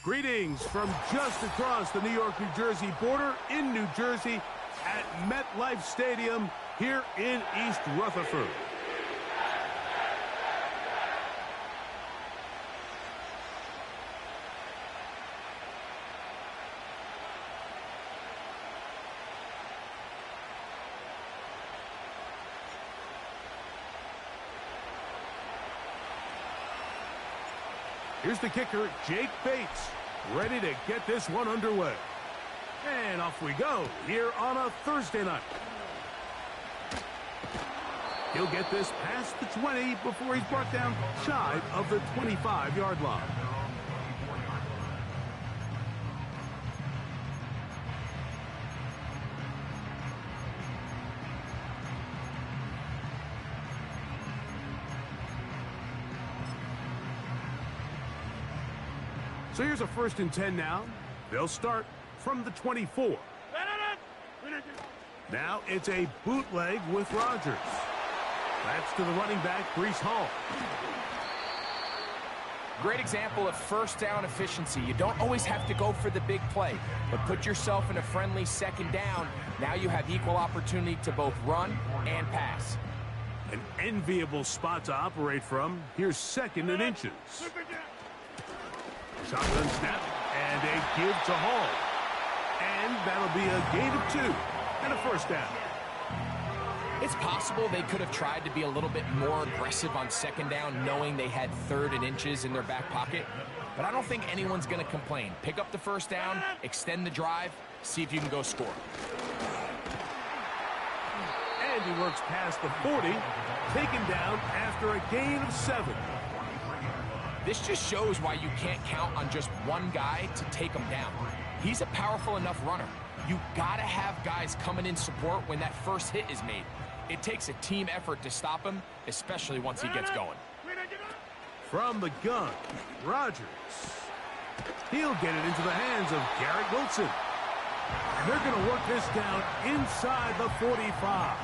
Greetings from just across the New York-New Jersey border in New Jersey at MetLife Stadium here in East Rutherford. Here's the kicker, Jake Bates, ready to get this one underway. And off we go here on a Thursday night. He'll get this past the 20 before he's brought down shy of the 25-yard line. So here's a 1st and 10 now. They'll start from the 24. Now it's a bootleg with Rodgers. That's to the running back, Breece Hall. Great example of first down efficiency. You don't always have to go for the big play, but put yourself in a friendly 2nd down. Now you have equal opportunity to both run and pass. An enviable spot to operate from. Here's 2nd and inches. Shotgun snap, and a give to Hall. And that'll be a gain of 2 and a 1st down. It's possible they could have tried to be a little bit more aggressive on 2nd down, knowing they had 3rd and inches in their back pocket. But I don't think anyone's going to complain. Pick up the 1st down, extend the drive, see if you can go score. And he works past the 40, taken down after a gain of 7. This just shows why you can't count on just one guy to take him down. He's a powerful enough runner. You gotta have guys coming in support when that first hit is made. It takes a team effort to stop him, especially once he gets going. From the gun, Rodgers. He'll get it into the hands of Garrett Wilson. And they're gonna work this down inside the 45.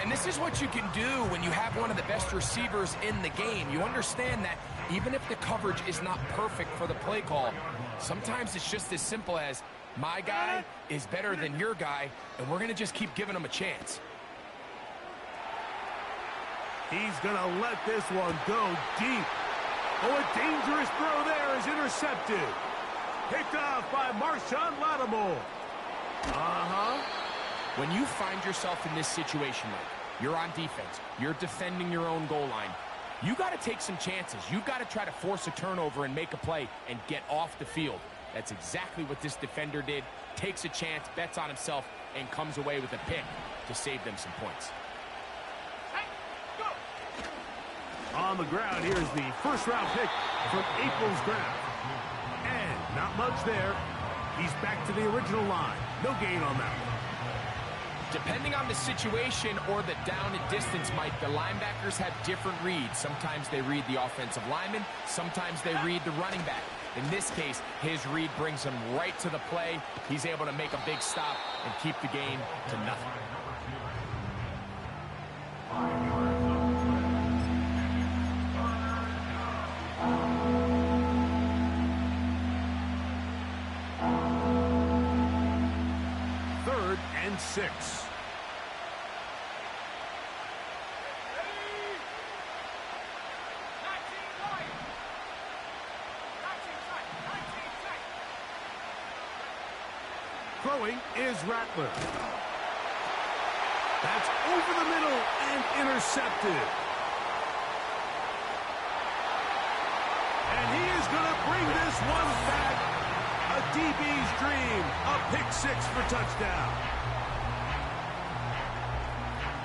And this is what you can do when you have one of the best receivers in the game. You understand that even if the coverage is not perfect for the play call, sometimes it's just as simple as, my guy is better than your guy, and we're going to just keep giving him a chance. He's going to let this one go deep. Oh, a dangerous throw there is intercepted. Picked off by Marshawn Lattimore. When you find yourself in this situation, Mike, you're on defense, you're defending your own goal line, you got to take some chances. You got to try to force a turnover and make a play and get off the field. That's exactly what this defender did. Takes a chance, bets on himself, and comes away with a pick to save them some points. On the ground, here's the 1st-round pick from April's draft. And not much there. He's back to the original line. No gain on that one. Depending on the situation or the down and distance, Mike, the linebackers have different reads. Sometimes they read the offensive lineman. Sometimes they read the running back. In this case, his read brings him right to the play. He's able to make a big stop and keep the game to nothing. Third and 6. Throwing is Rattler. That's over the middle and intercepted. And he is going to bring this one back. A DB's dream. A pick 6 for touchdown.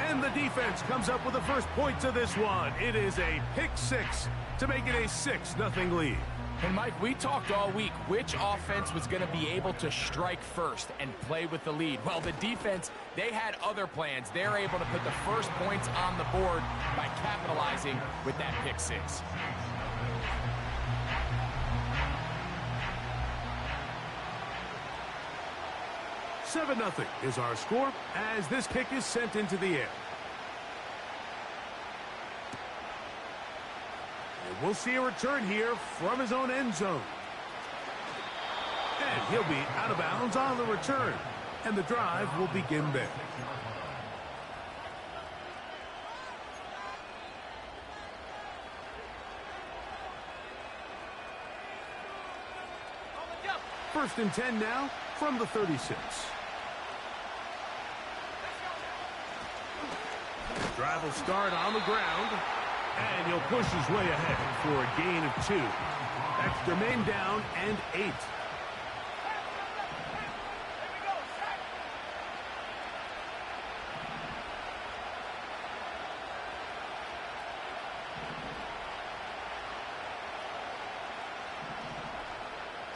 And the defense comes up with the first points of this one. It is a pick 6 to make it a 6-0 lead. And, Mike, we talked all week which offense was going to be able to strike first and play with the lead. Well, the defense, they had other plans. They're able to put the first points on the board by capitalizing with that pick 6. $7-0 is our score as this kick is sent into the air. And we'll see a return here from his own end zone. And he'll be out of bounds on the return. And the drive will begin there. First and 10 now from the 36. Drive will start on the ground, and he'll push his way ahead for a gain of 2. That's Jermaine down and 8.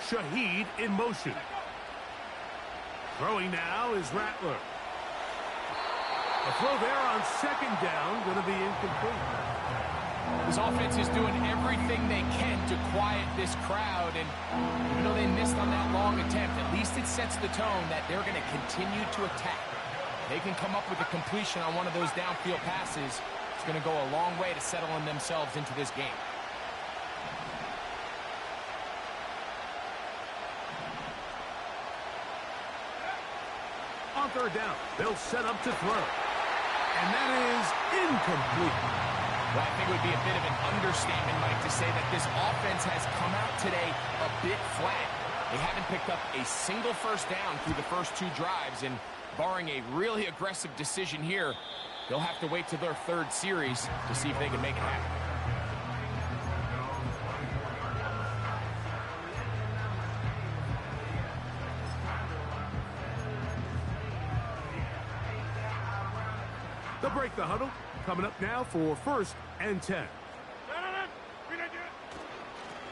Shaheed in motion. Throwing now is Rattler. A throw there on second down, going to be incomplete. This offense is doing everything they can to quiet this crowd, and even though they missed on that long attempt, at least it sets the tone that they're going to continue to attack. They can come up with a completion on one of those downfield passes. It's going to go a long way to settling themselves into this game. On third down, they'll set up to throw. And that is incomplete. Well, I think it would be a bit of an understatement, Mike, to say that this offense has come out today a bit flat. They haven't picked up a single first down through the first 2 drives, and barring a really aggressive decision here, they'll have to wait to their 3rd series to see if they can make it happen. They'll break the huddle. Coming up now for first and 10.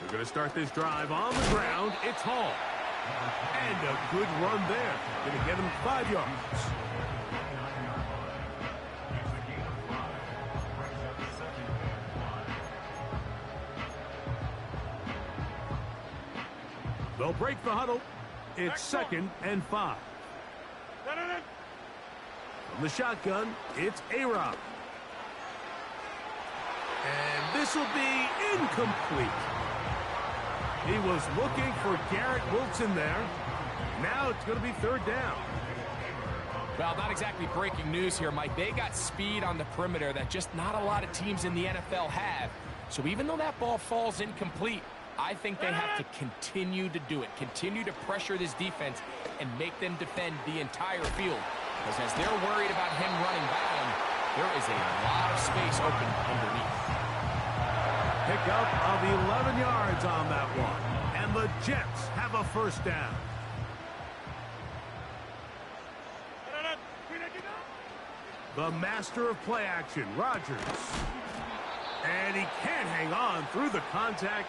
They're going to start this drive on the ground. It's Hall. And a good run there. Going to get him 5 yards. They'll break the huddle. It's second and 5. From the shotgun, it's A-Rob. And this will be incomplete. He was looking for Garrett Wilson there. Now it's going to be 3rd down. Well, not exactly breaking news here, Mike. They got speed on the perimeter that just not a lot of teams in the NFL have. So even though that ball falls incomplete, I think they have to continue to do it. Continue to pressure this defense and make them defend the entire field. Because as they're worried about him running down, there is a lot of space open underneath. Pickup of 11 yards on that one. And the Jets have a first down. The master of play action, Rodgers. And he can't hang on through the contact.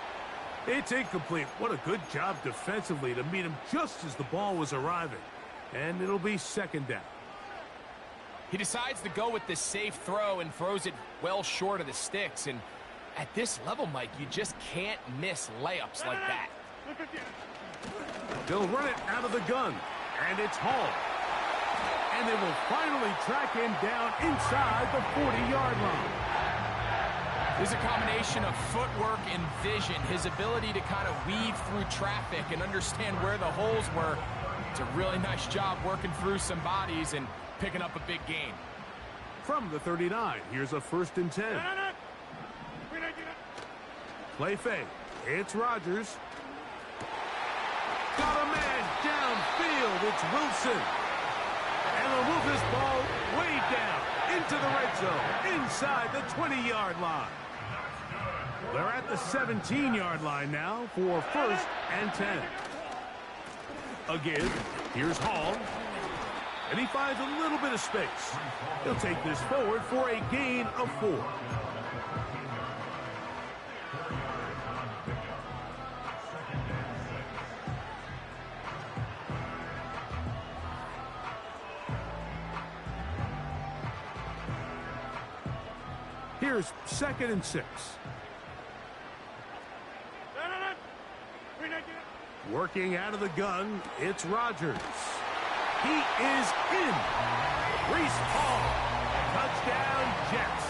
It's incomplete. What a good job defensively to meet him just as the ball was arriving. And it'll be 2nd down. He decides to go with the safe throw and throws it well short of the sticks. And at this level, Mike, you just can't miss layups like that. They'll run it out of the gun. And it's Hall. And they will finally track him down inside the 40-yard line. There's a combination of footwork and vision, his ability to kind of weave through traffic and understand where the holes were. It's a really nice job working through some bodies and picking up a big gain. From the 39, here's a 1st and 10. Play fake. It's Rodgers. Got a man downfield. It's Wilson. And they'll move this ball way down into the red zone, inside the 20-yard line. They're at the 17-yard line now for 1st and 10. Again, here's Hall. And he finds a little bit of space. He'll take this forward for a gain of 4. Here's 2nd and 6. Working out of the gun, it's Rodgers. He is in. Breece Hall. Touchdown, Jets.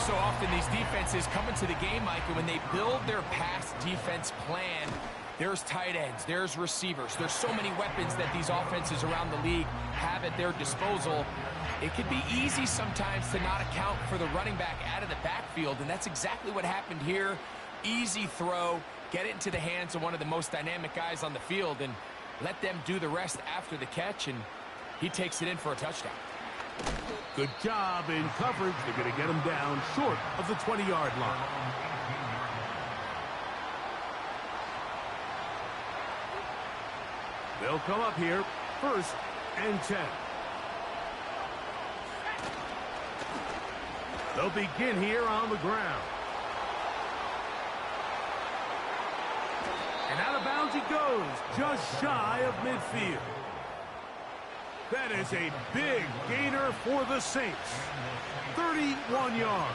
So often these defenses come into the game, Mike, and when they build their pass defense plan, There's tight ends, there's receivers. There's so many weapons that these offenses around the league have at their disposal. It could be easy sometimes to not account for the running back out of the backfield, and that's exactly what happened here. Easy throw, get it into the hands of one of the most dynamic guys on the field, and let them do the rest after the catch, and he takes it in for a touchdown. Good job in coverage. They're going to get him down short of the 20-yard line. They'll come up here, 1st and 10. They'll begin here on the ground. And out of bounds he goes, just shy of midfield. That is a big gainer for the Saints. 31 yards.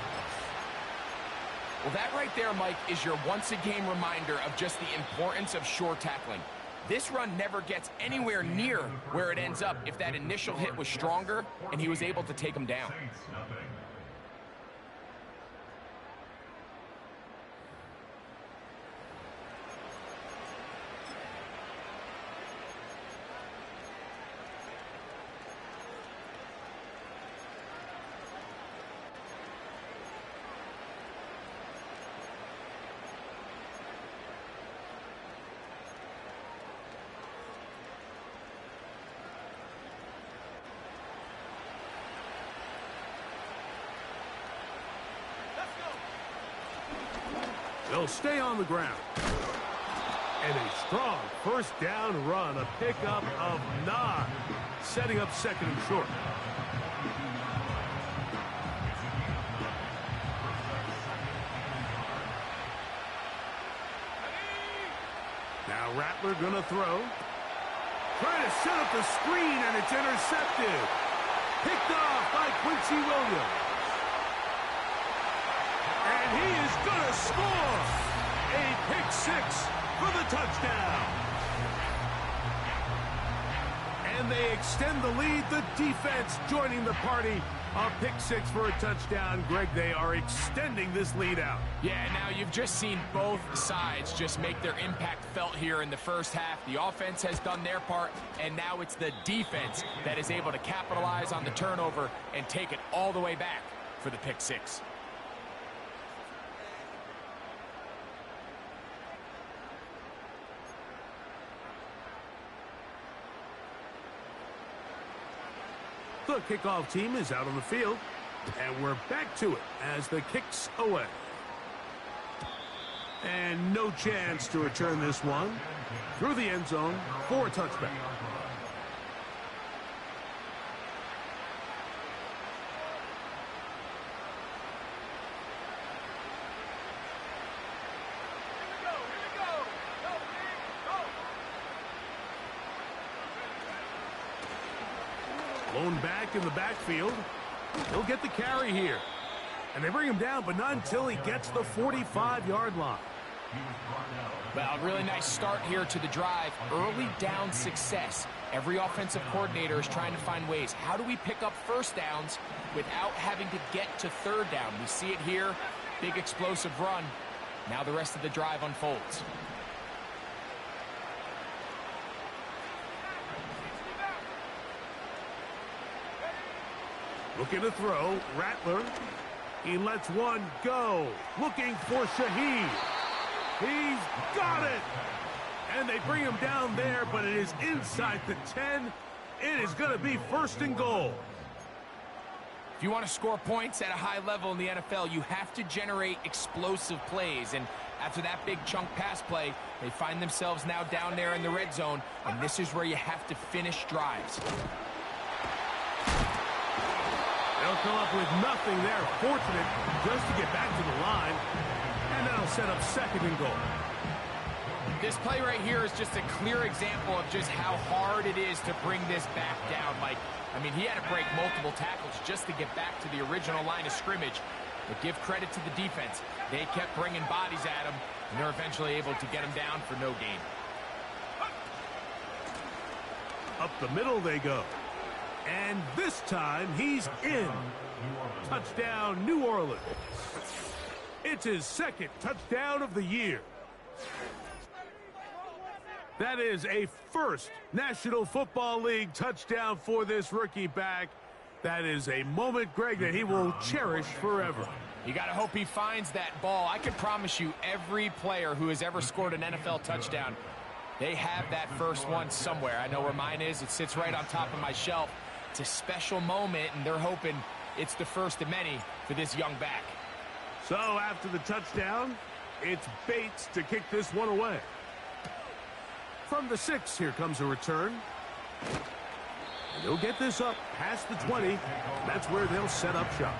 Well, that right there, Mike, is your once-a-game reminder of just the importance of short tackling. This run never gets anywhere near where it ends up if that initial hit was stronger and he was able to take him down. They'll stay on the ground. And a strong 1st down run, a pickup of 9, setting up 2nd and short. Now Rattler gonna throw. Trying to set up the screen, and it's intercepted. Picked off by Quincy Williams. And he is going to score a pick 6 for the touchdown. And they extend the lead. The defense joining the party. A pick 6 for a touchdown. Greg, they are extending this lead out. Yeah, now you've just seen both sides just make their impact felt here in the first half. The offense has done their part, and now it's the defense that is able to capitalize on the turnover and take it all the way back for the pick 6. The kickoff team is out on the field, and we're back to it as the kick's away. And no chance to return this one through the end zone for a touchback. Blown back in the backfield. He'll get the carry here. And they bring him down, but not until he gets the 45-yard line. Well, really nice start here to the drive. Early down success. Every offensive coordinator is trying to find ways. How do we pick up 1st downs without having to get to 3rd down? We see it here. Big explosive run. Now the rest of the drive unfolds. Looking to throw, Rattler. He lets one go. Looking for Shaheed. He's got it. And they bring him down there, but it is inside the 10. It is going to be 1st and goal. If you want to score points at a high level in the NFL, you have to generate explosive plays. And after that big chunk pass play, they find themselves now down there in the red zone. And this is where you have to finish drives. They'll come up with nothing there. Fortunate just to get back to the line. And that'll set up 2nd and goal. This play right here is just a clear example of just how hard it is to bring this back down, Mike. I mean, he had to break multiple tackles just to get back to the original line of scrimmage. But give credit to the defense. They kept bringing bodies at him, and they're eventually able to get him down for no gain. Up the middle they go. And this time, he's in. Touchdown, New Orleans. It's his 2nd touchdown of the year. That is a first National Football League touchdown for this rookie back. That is a moment, Greg, that he will cherish forever. You got to hope he finds that ball. I can promise you every player who has ever scored an NFL touchdown, they have that first one somewhere. I know where mine is. It sits right on top of my shelf. It's a special moment, and they're hoping it's the first of many for this young back. So after the touchdown, it's Bates to kick this one away. From the 6, here comes a return. And they'll get this up past the 20. That's where they'll set up shop.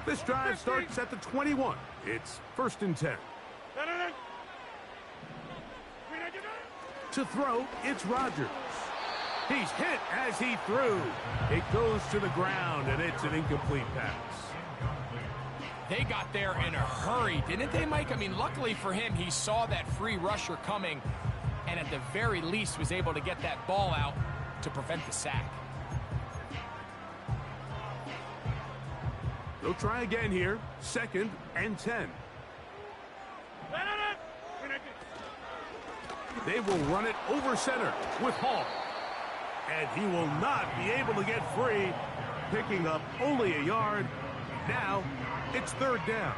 This drive starts at the 21. It's 1st and 10. To throw, it's Rodgers. He's hit as he threw. It goes to the ground, and it's an incomplete pass. They got there in a hurry, didn't they, Mike? I mean, luckily for him, he saw that free rusher coming, and at the very least was able to get that ball out to prevent the sack. They'll try again here. 2nd and 10. They will run it over center with Hall. And he will not be able to get free, picking up only a yard. Now, it's 3rd down.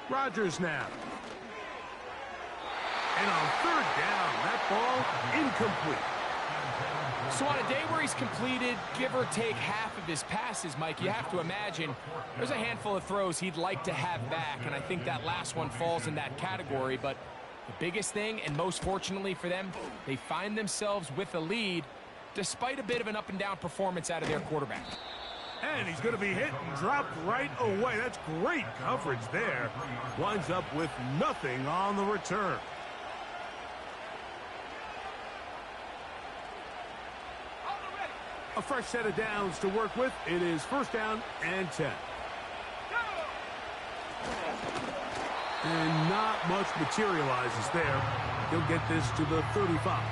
Rodgers now. And on 3rd down, that ball incomplete. So on a day where he's completed, give or take half of his passes, Mike, you have to imagine there's a handful of throws he'd like to have back, and I think that last one falls in that category. But the biggest thing, and most fortunately for them, they find themselves with a lead despite a bit of an up-and-down performance out of their quarterback. And he's going to be hit and dropped right away. That's great coverage there. Winds up with nothing on the return. A fresh set of downs to work with. It is 1st down and 10. And not much materializes there. He'll get this to the 35.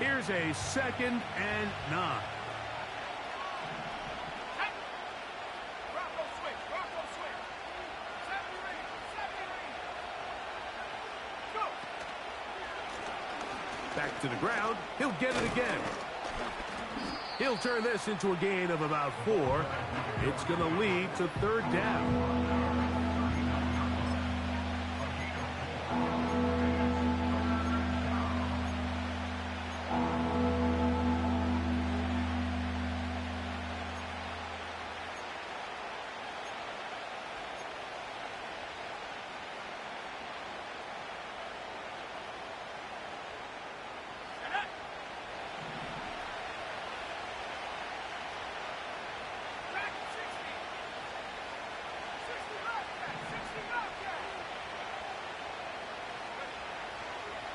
Here's a 2nd and 9. Back to the ground. He'll get it again. He'll turn this into a gain of about 4. It's going to lead to 3rd down.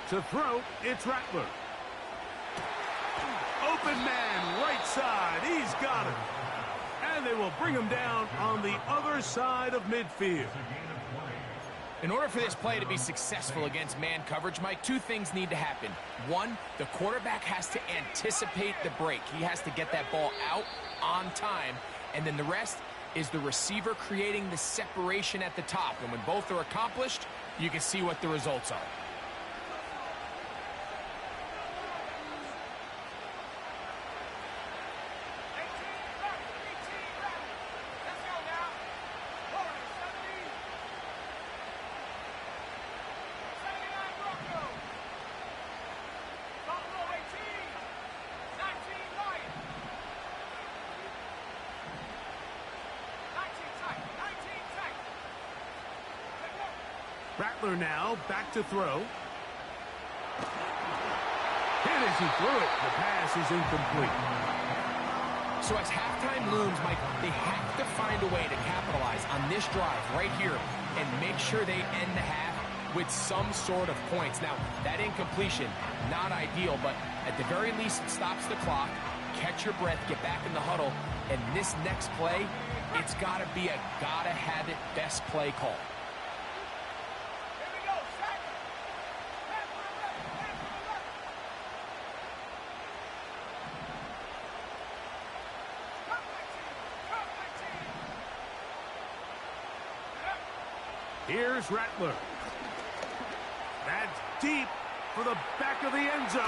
To throw, it's Rattler. Open man, right side. He's got it. And they will bring him down on the other side of midfield. In order for this play to be successful against man coverage, Mike, 2 things need to happen. 1, the quarterback has to anticipate the break. He has to get that ball out on time. And then the rest is the receiver creating the separation at the top. And when both are accomplished, you can see what the results are. Rattler now back to throw. Hit as he threw it. The pass is incomplete. So as halftime looms, Mike, they have to find a way to capitalize on this drive right here and make sure they end the half with some sort of points. Now, that incompletion, not ideal, but at the very least, it stops the clock. Catch your breath, get back in the huddle, and this next play, it's got to be a gotta-have-it best play call. Here's Rattler. That's deep for the back of the end zone.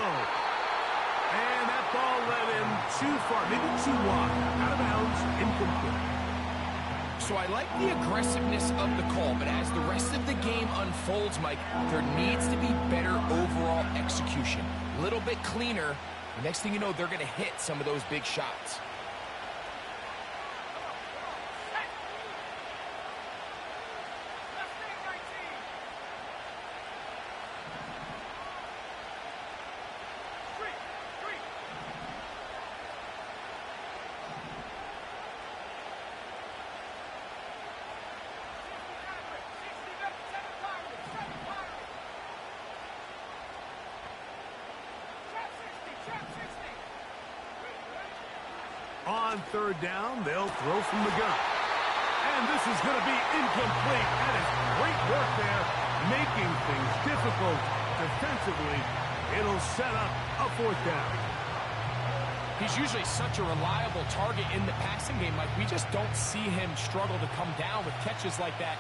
And that ball led him too far, maybe too wide. Out of bounds, incomplete. So I like the aggressiveness of the call, but as the rest of the game unfolds, Mike, there needs to be better overall execution. A little bit cleaner. The next thing you know, they're going to hit some of those big shots. On third down, they'll throw from the gun. And this is going to be incomplete. That is great work there, making things difficult defensively. It'll set up a fourth down. He's usually such a reliable target in the passing game. Like, we just don't see him struggle to come down with catches like that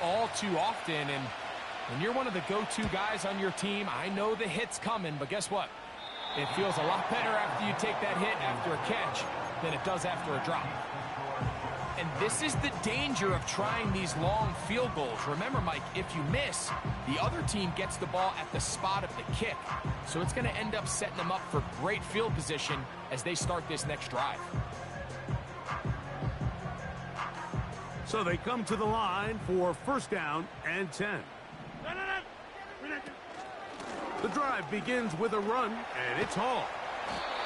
all too often. And when you're one of the go-to guys on your team, I know the hit's coming, but guess what? It feels a lot better after you take that hit after a catch than it does after a drop. And this is the danger of trying these long field goals. Remember, Mike, if you miss, the other team gets the ball at the spot of the kick. So it's going to end up setting them up for great field position as they start this next drive. So they come to the line for first down and 10. The drive begins with a run, and it's hauled.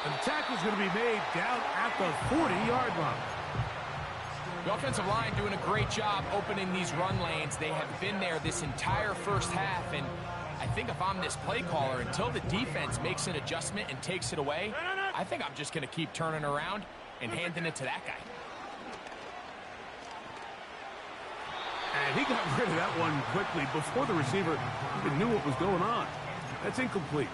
And the tackle's going to be made down at the 40-yard line. The offensive line doing a great job opening these run lanes. They have been there this entire first half, and I think if I'm this play caller, until the defense makes an adjustment and takes it away, I think I'm just going to keep turning around and handing it to that guy. And he got rid of that one quickly before the receiver even knew what was going on. That's incomplete.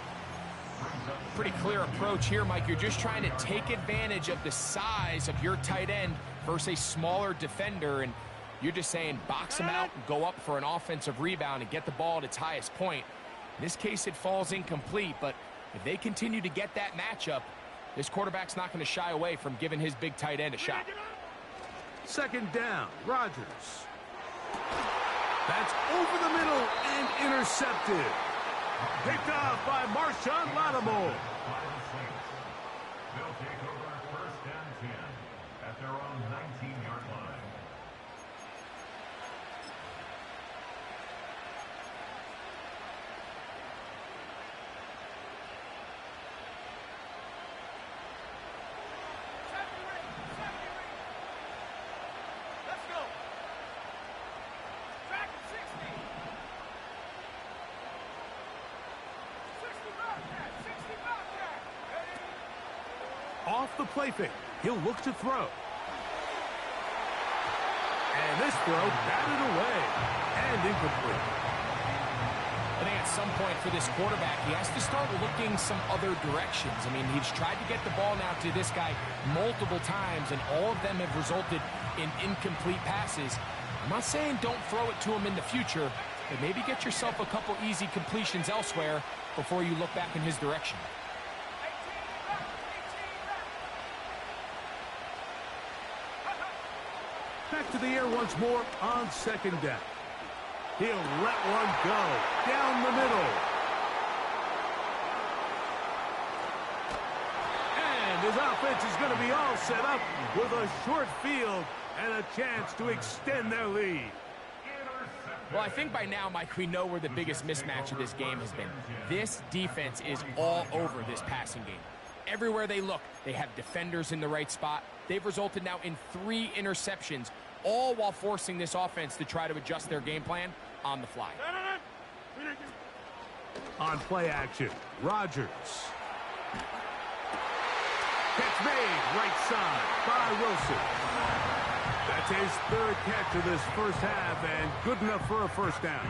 Pretty clear approach here, Mike. You're just trying to take advantage of the size of your tight end versus a smaller defender, and you're just saying box him out and go up for an offensive rebound and get the ball at its highest point. In this case, it falls incomplete, but if they continue to get that matchup, this quarterback's not going to shy away from giving his big tight end a shot. Second down, Rodgers. That's over the middle and intercepted. Picked off by Marshawn Lattimore. They'll take over first and 10 at their own 19-yard line. Let's go. Track at 60. 60 Bobcat. 60 Bobcat. Ready? Off the play fake. He'll look to throw. And this throw batted away and incomplete. I think at some point for this quarterback, he has to start looking some other directions. I mean, he's tried to get the ball now to this guy multiple times, and all of them have resulted in incomplete passes. I'm not saying don't throw it to him in the future, but maybe get yourself a couple easy completions elsewhere before you look back in his direction. Back to the air once more on second down. He'll let one go down the middle. And his offense is going to be all set up with a short field and a chance to extend their lead. Well, I think by now, Mike, we know where the biggest mismatch of this game has been. This defense is all over this passing game. Everywhere they look, they have defenders in the right spot. They've resulted now in 3 interceptions, all while forcing this offense to try to adjust their game plan on the fly. On play action, Rodgers. Catch made, right side by Wilson. That's his third catch of this first half, and good enough for a first down.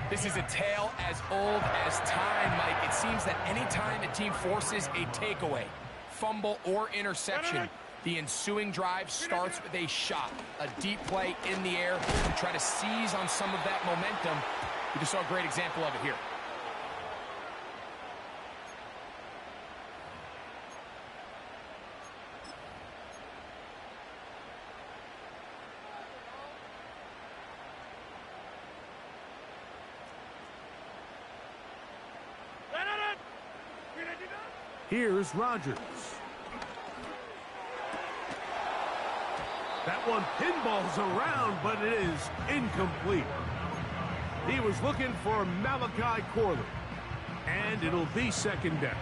This is a tale as old as time, Mike. It seems that any time a team forces a takeaway, fumble, or interception, the ensuing drive starts with a shot, a deep play in the air to try to seize on some of that momentum. We just saw a great example of it here. Here's Rodgers. That one pinballs around, but it is incomplete. He was looking for Malachi Corley, and it'll be second down.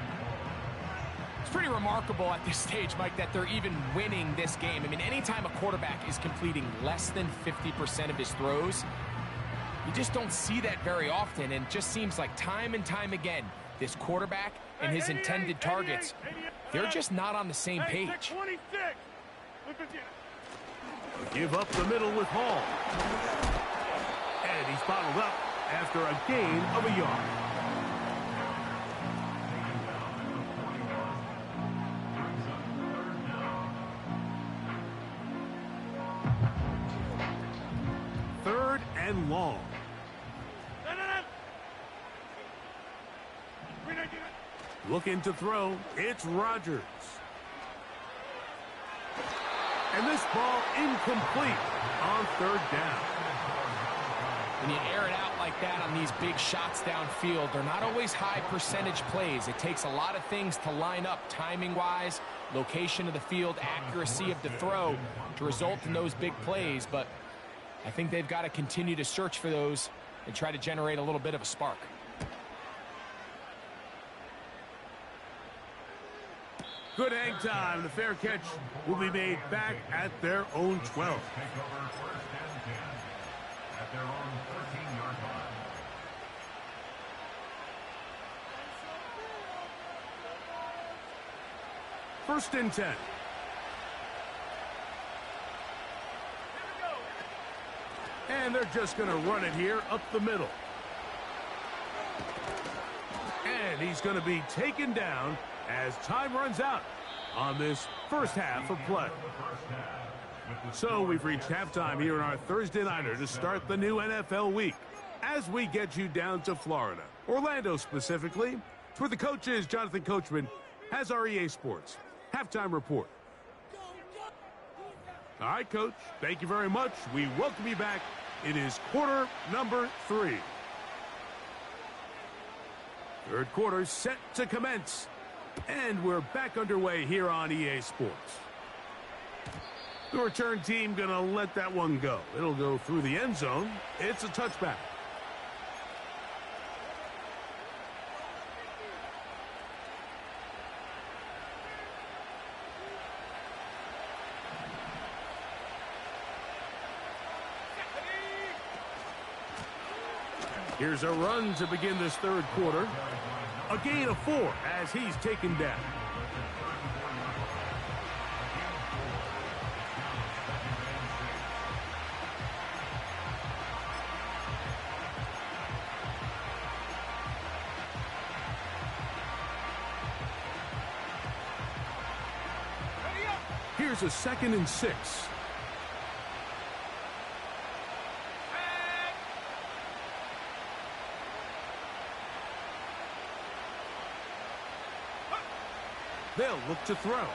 It's pretty remarkable at this stage, Mike, that they're even winning this game. I mean, anytime a quarterback is completing less than 50% of his throws, you just don't see that very often, and it just seems like time and time again, this quarterback and his intended targets, they're just not on the same page. Give up the middle with Hall. And he's bottled up after a gain of a yard. Third and long. Looking to throw. It's Rodgers. And this ball incomplete on third down. When you air it out like that on these big shots downfield, they're not always high percentage plays. It takes a lot of things to line up timing-wise, location of the field, accuracy of the throw to result in those big plays. But I think they've got to continue to search for those and try to generate a little bit of a spark. Good hang time. The fair catch will be made back at their own 12. Take over first and 10 at their own 13-yard line. First and 10. And they're just going to run it here up the middle. And he's going to be taken down as time runs out on this first half of play. So we've reached halftime here in our Thursday Nighter to start the new NFL week as we get you down to Florida, Orlando specifically. It's where the coach is. Jonathan Coachman has our EA Sports halftime report. All right, Coach, thank you very much. We welcome you back. It is quarter number 3. Third quarter set to commence. And we're back underway here on EA Sports. The return team going to let that one go. It'll go through the end zone. It's a touchback. Here's a run to begin this third quarter. A gain of 4 as he's taken down. Here's a 2nd and 6. They'll look to throw. In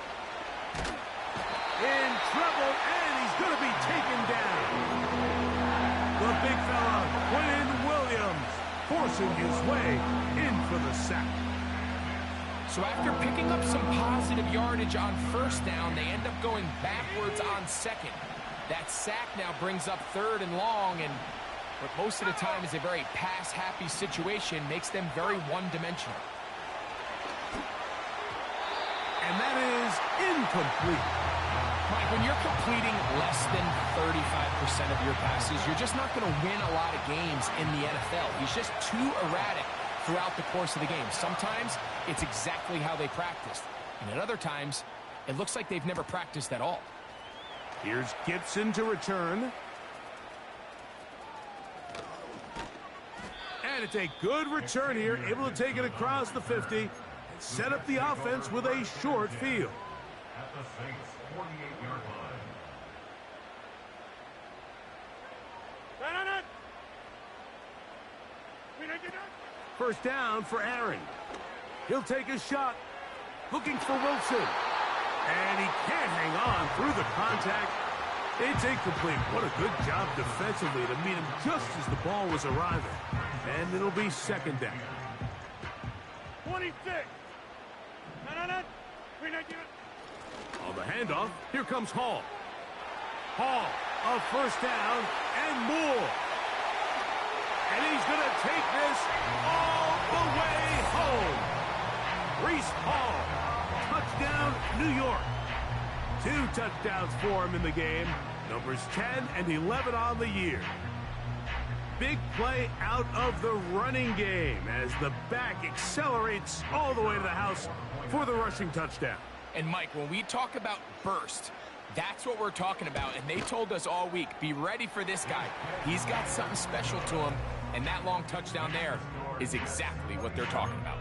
trouble, and he's going to be taken down. The big fella, Quinn Williams, forcing his way in for the sack. So after picking up some positive yardage on first down, they end up going backwards on second. That sack now brings up third and long, and what most of the time is a very pass-happy situation makes them very one-dimensional. And that is incomplete. Mike, when you're completing less than 35% of your passes, you're just not going to win a lot of games in the NFL. He's just too erratic throughout the course of the game. Sometimes it's exactly how they practiced, and at other times it looks like they've never practiced at all. Here's Gibson to return. And it's a good return here, able to take it across the 50 and set up the offense with a short field. At the Saints' 48-yard line. First down for Aaron. He'll take a shot, looking for Wilson. And he can't hang on through the contact. It's incomplete. What a good job defensively to meet him just as the ball was arriving. And it'll be second down. 26. On the handoff, here comes Hall. Hall, a first down and more. And he's going to take this all the way home. Breece Hall, touchdown, New York. 2 touchdowns for him in the game. Numbers 10 and 11 on the year. Big play out of the running game as the back accelerates all the way to the house for the rushing touchdown. And Mike, when we talk about burst, that's what we're talking about. And they told us all week, be ready for this guy. He's got something special to him. And that long touchdown there is exactly what they're talking about.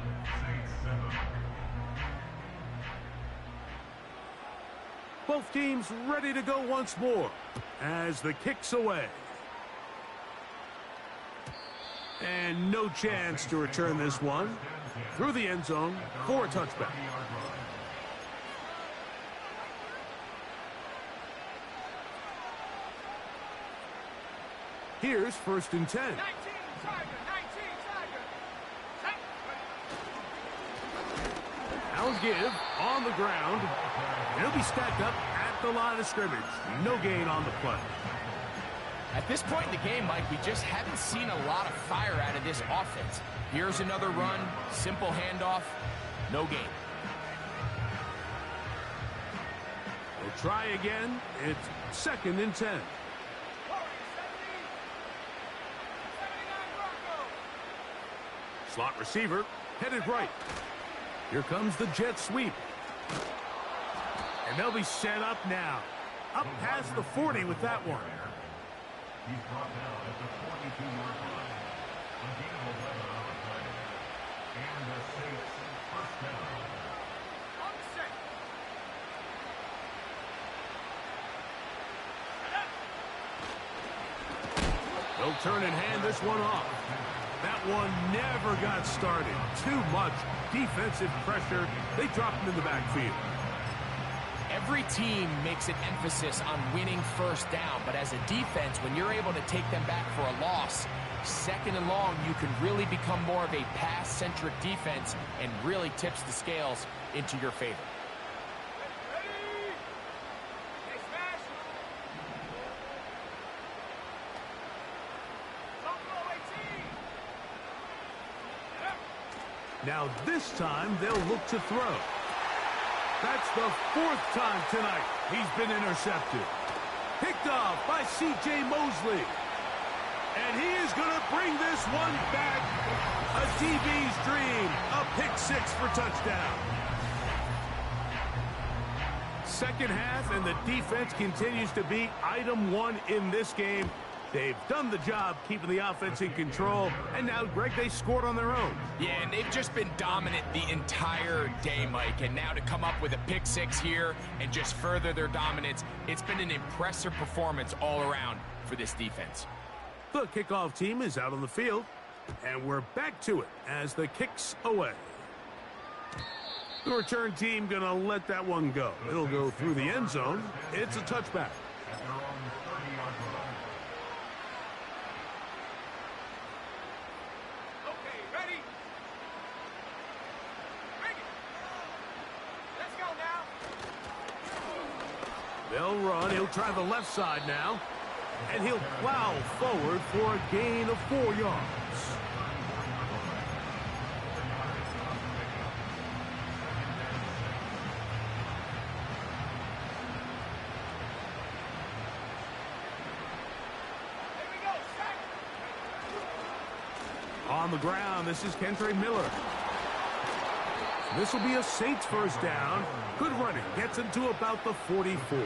Both teams ready to go once more as the kick's away. And no chance to return this one through the end zone for a touchback. Here's first and 10. 19, Tiger, 19, Tiger. Now give on the ground. And he'll be stacked up at the line of scrimmage. No gain on the play. At this point in the game, Mike, we just haven't seen a lot of fire out of this offense. Here's another run, simple handoff, no gain. We'll try again. It's second and 10. Slot receiver headed right. Here comes the jet sweep. And they'll be set up now. Up past the 40 with that one. He's brought down at the 42-yard line. A gain of 11 on the play. And the Saints first down. On the set. They'll turn and hand this one off. That one never got started. Too much defensive pressure. They dropped him in the backfield. Every team makes an emphasis on winning first down, but as a defense, when you're able to take them back for a loss, second and long, you can really become more of a pass-centric defense and really tips the scales into your favor. Ready? Hey, smash. Don't go 18. Now this time they'll look to throw. That's the 4th time tonight he's been intercepted. Picked off by C.J. Mosley. And he is going to bring this one back. A DB's dream. A pick 6 for touchdown. Second half, and the defense continues to be item 1 in this game. They've done the job keeping the offense in control, and now, Greg, they scored on their own. Yeah, and they've just been dominant the entire day, Mike, and now to come up with a pick 6 here and just further their dominance, it's been an impressive performance all around for this defense. The kickoff team is out on the field, and we're back to it as the kick's away. The return team going to let that one go. It'll go through the end zone. It's a touchback. At their own 30-yard line. Okay, ready? Bring it. Let's go now. They'll run. He'll try the left side now. And he'll plow forward for a gain of 4 yards. on the ground. This is Kentre Miller. This will be a Saints first down. Good running. Gets him to about the 44.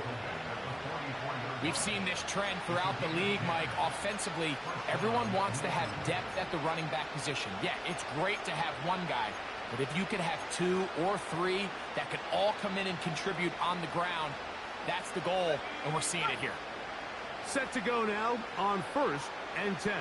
We've seen this trend throughout the league, Mike. Offensively, everyone wants to have depth at the running back position. Yeah, it's great to have one guy, but if you could have two or three that could all come in and contribute on the ground, that's the goal, and we're seeing it here. Set to go now on 1st and 10.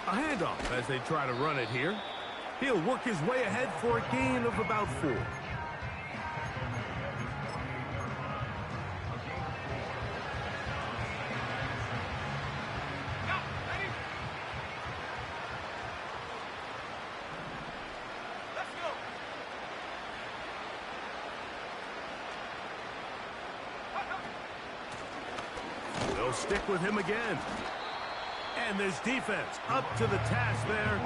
A handoff as they try to run it here. He'll work his way ahead for a gain of about 4. They'll stick with him again. And this defense up to the task there.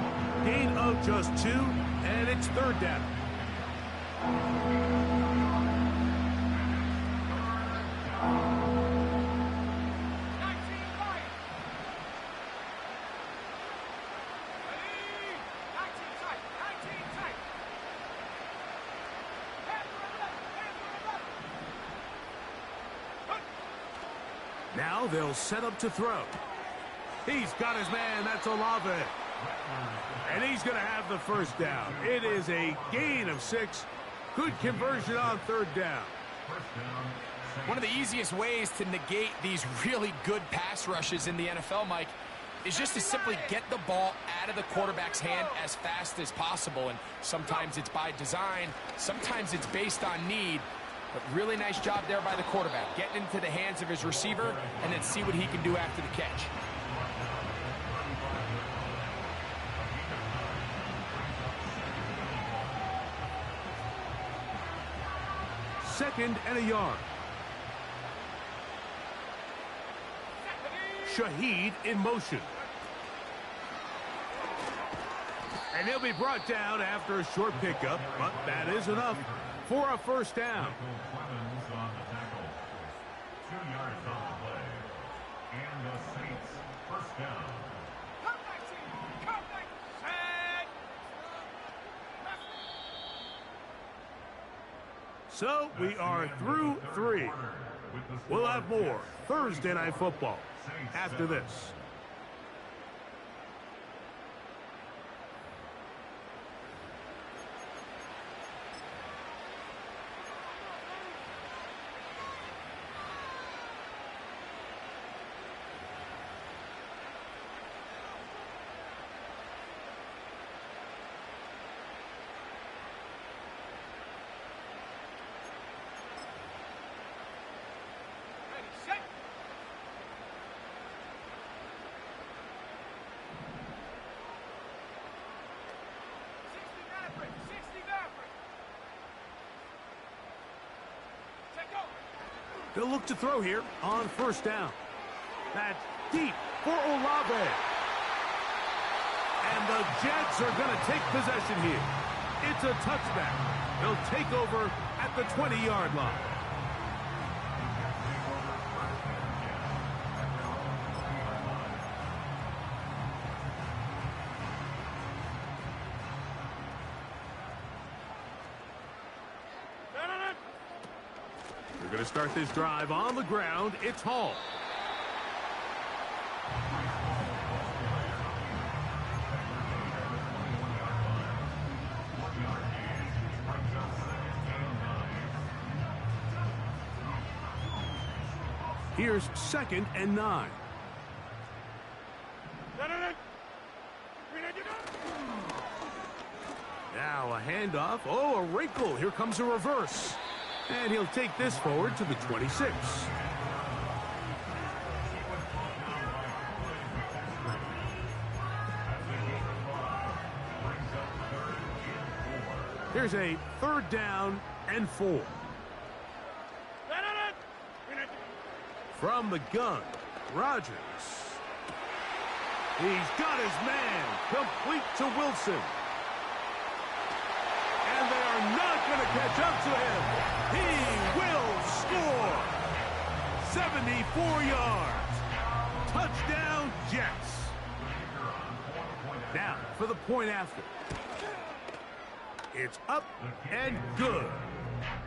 Gain of just 2, and it's 3rd down. Now they'll set up to throw. He's got his man. That's Olave. And he's going to have the first down. It is a gain of 6. Good conversion on 3rd down. One of the easiest ways to negate these really good pass rushes in the NFL, Mike, is just to simply get the ball out of the quarterback's hand as fast as possible. And sometimes it's by design. Sometimes it's based on need. But really nice job there by the quarterback. Getting into the hands of his receiver and then see what he can do after the catch. Second and a yard. Shaheed in motion. And he'll be brought down after a short pickup, but that is enough for a first down. 2 yards on the play. And the Saints first down. So we are through 3. We'll have more Thursday Night Football after this. They'll look to throw here on first down. That's deep for Olave. And the Jets are going to take possession here. It's a touchback. They'll take over at the 20-yard line. They're going to start this drive on the ground. It's Hall. Here's 2nd and 9. Now a handoff. Oh, a wrinkle. Here comes a reverse. And he'll take this forward to the 26. Here's a 3rd down and 4. From the gun, Rodgers. He's got his man complete to Wilson. And they are not going to catch up to him. He will score. 74 yards. Touchdown, Jets. Now, for the point after. It's up and good.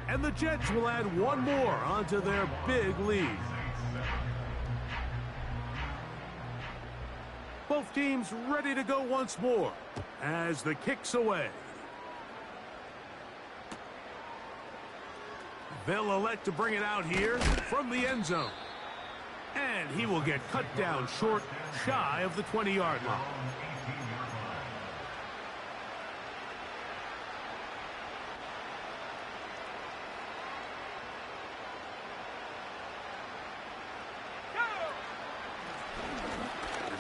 And the Jets will add one more onto their big lead. Both teams ready to go once more as the kick's away. They'll elect to bring it out here from the end zone. And he will get cut down short, shy of the 20-yard line.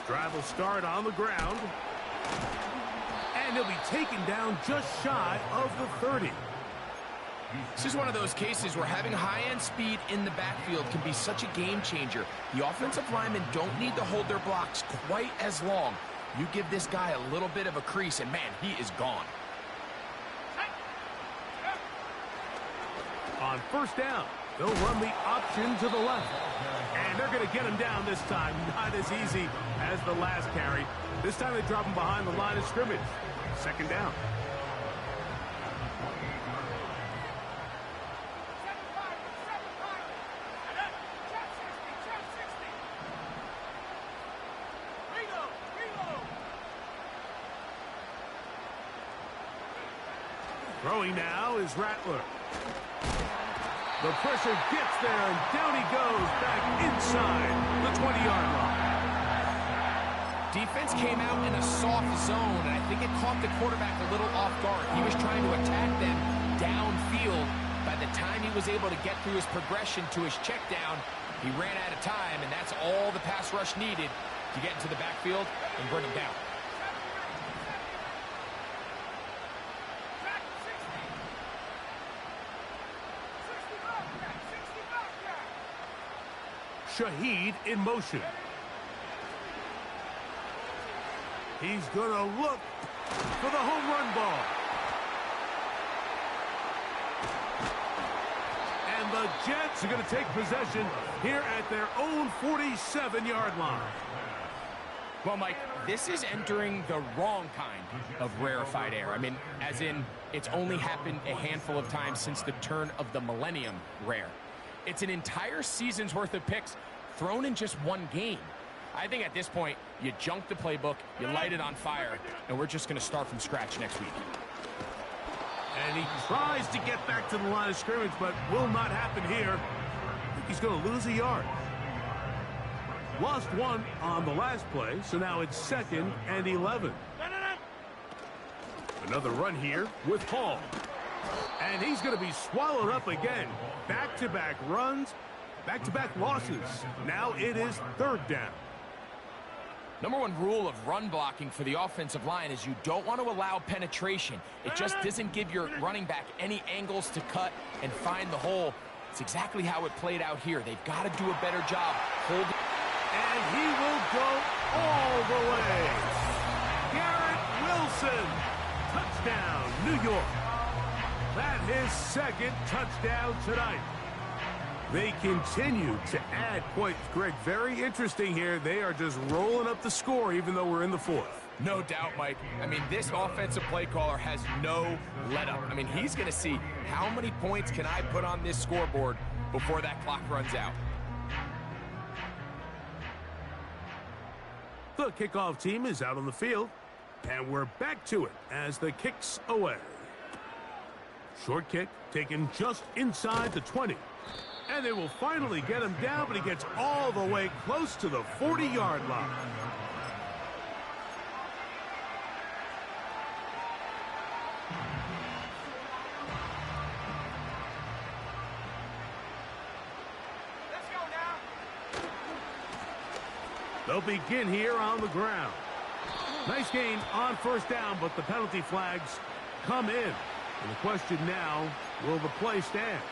Drive will start on the ground. And he'll be taken down just shy of the 30. This is one of those cases where having high-end speed in the backfield can be such a game changer. The offensive linemen don't need to hold their blocks quite as long. You give this guy a little bit of a crease, and man, he is gone. On first down, they'll run the option to the left. And they're going to get him down this time. Not as easy as the last carry. This time they drop him behind the line of scrimmage. Second down. Throwing now is Rattler. The pressure gets there, and down he goes back inside the 20-yard line. Defense came out in a soft zone, and I think it caught the quarterback a little off guard. He was trying to attack them downfield. By the time he was able to get through his progression to his check down, he ran out of time, and that's all the pass rush needed to get into the backfield and bring him down. Shaheed in motion. He's going to look for the home run ball. And the Jets are going to take possession here at their own 47-yard line. Well, Mike, this is entering the wrong kind of rarefied air. I mean, as in, it's only happened a handful of times since the turn of the millennium rare. It's an entire season's worth of picks thrown in just one game. I think at this point, you junk the playbook, you light it on fire, and we're just going to start from scratch next week. And he tries to get back to the line of scrimmage, but will not happen here. I think he's going to lose a yard. Lost one on the last play, so now it's 2nd and 11. Another run here with Hall. And he's going to be swallowed up again. Back-to-back runs, back-to-back losses. Now it is 3rd down. Number one rule of run blocking for the offensive line is you don't want to allow penetration. It just doesn't give your running back any angles to cut and find the hole. It's exactly how it played out here. They've got to do a better job holding. And he will go all the way. Garrett Wilson. Touchdown, New York. That's his 2nd touchdown tonight. They continue to add points. Greg, very interesting here. They are just rolling up the score even though we're in the 4th. No doubt, Mike. I mean, this offensive play caller has no let-up. I mean, he's going to see how many points can I put on this scoreboard before that clock runs out. The kickoff team is out on the field, and we're back to it as the kick's away. Short kick taken just inside the 20. And they will finally get him down, but he gets all the way close to the 40-yard line. Let's go now. They'll begin here on the ground. Nice gain on first down, but the penalty flags come in. And the question now, will the play stand?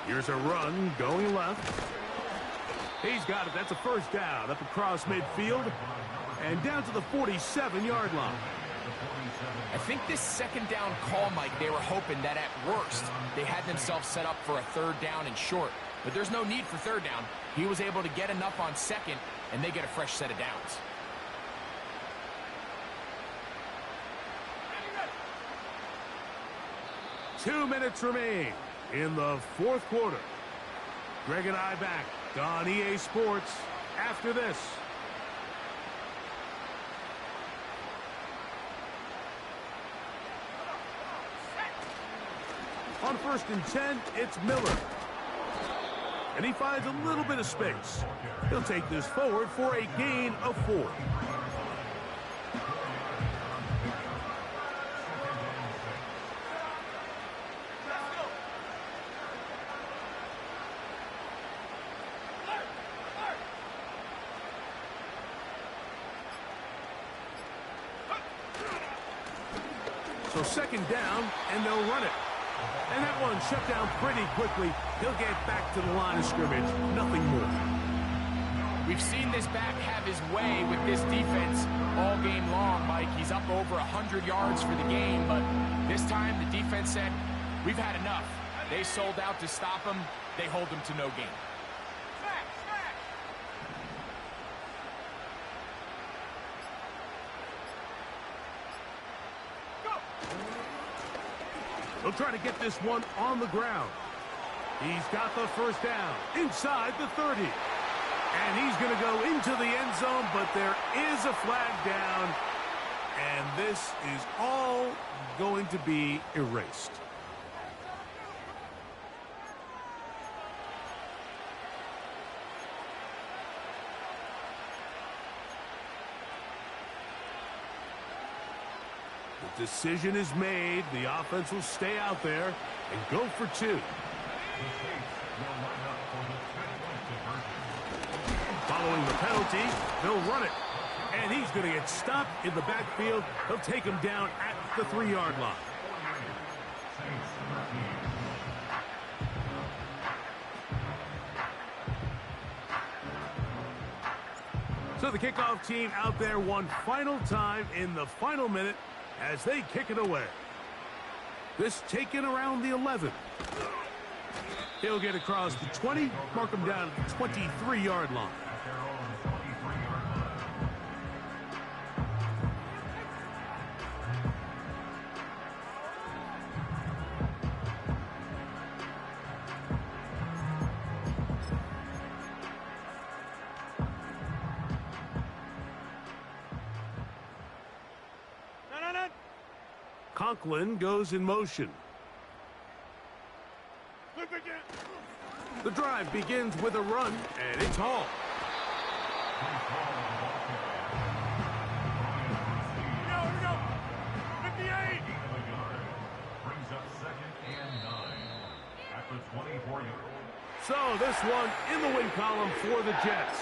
Here's a run going left. He's got it. That's a first down up across midfield and down to the 47-yard line. I think this second down call, Mike, they were hoping that at worst they had themselves set up for a third down and short. But there's no need for third down. He was able to get enough on second, and they get a fresh set of downs. Two minutes remain in the fourth quarter. Greg and I back on EA Sports after this. On 1st and 10, it's Miller. And he finds a little bit of space. He'll take this forward for a gain of 4. So second down, and they'll run it. And that one shut down pretty quickly. He'll get back to the line of scrimmage. Nothing more. We've seen this back have his way with this defense all game long, Mike. He's up over 100 yards for the game, but this time the defense said, we've had enough. They sold out to stop him. They hold him to no gain. They'll try to get this one on the ground. He's got the first down inside the 30. And he's going to go into the end zone, but there is a flag down. And this is all going to be erased. The decision is made. The offense will stay out there and go for 2. Following the penalty, they'll run it. And he's going to get stopped in the backfield. They'll take him down at the 3-yard line. So the kickoff team out there one final time in the final minute as they kick it away. This taken around the 11. He'll get across the 20, mark him down at the 23-yard line. Conklin goes in motion. The drive begins with a run, and it's Hall. Here we go. 58. Brings up 2nd and 9 at the 24-yard line. So this one in the win column for the Jets.